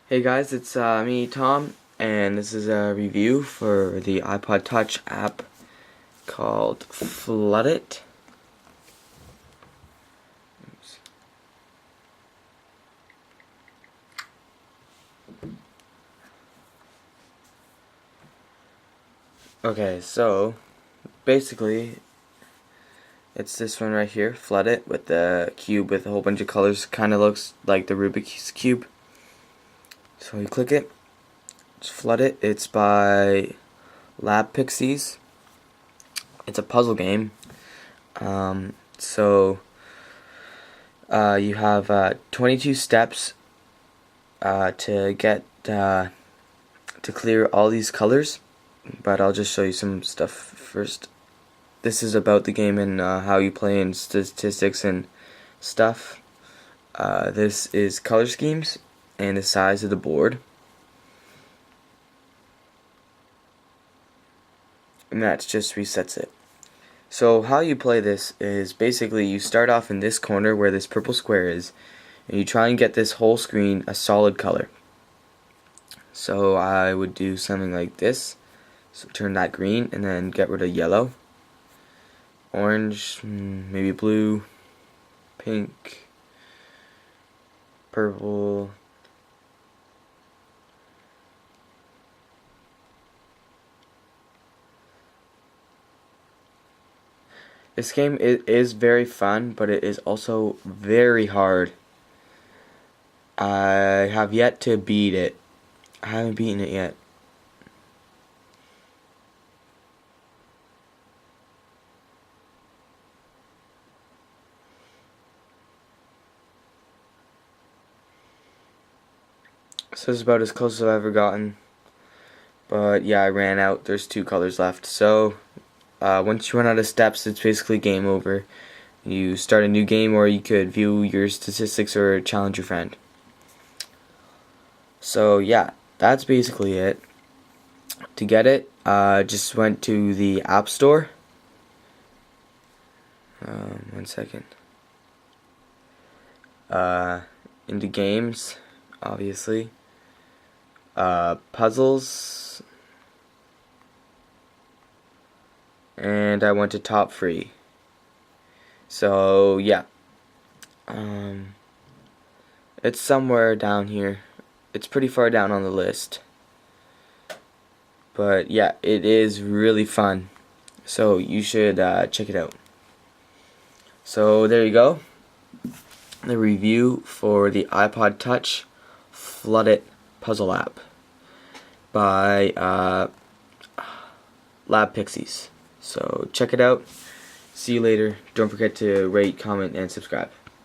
Hey guys, it's me, Tom, and this is a review for the iPod Touch app called Flood It. Oops. Okay, so basically it's this one right here, Flood It, with the cube with a whole bunch of colors. Kind of looks like the Rubik's Cube. So you click it, just Flood It. It's by Lab Pixies. It's a puzzle game. You have 22 steps to get to clear all these colors, but I'll just show you some stuff first. This is about the game and how you play and statistics and stuff. This is color schemes and the size of the board, and that just resets it. So how you play this is basically you start off in this corner where this purple square is, and you try and get this whole screen a solid color. So I would do something like this. So turn that green and then get rid of yellow, orange, maybe blue, pink, purple, this game is very fun, but it is also very hard. I have yet to beat it. I haven't beaten it yet. So this is about as close as I've ever gotten. But yeah, I ran out. There's 2 colors left. So once you run out of steps, it's basically game over. You start a new game, or you could view your statistics or challenge your friend. So yeah, that's basically it. To get it, just went to the App Store. 1 second. Into games, obviously. Puzzles, and I went to top free. So yeah, it's somewhere down here. It's pretty far down on the list, but yeah, it is really fun, so you should check it out. So there you go, the review for the iPod Touch Flood It puzzle app by Lab Pixies. So check it out. See you later. Don't forget to rate, comment, and subscribe.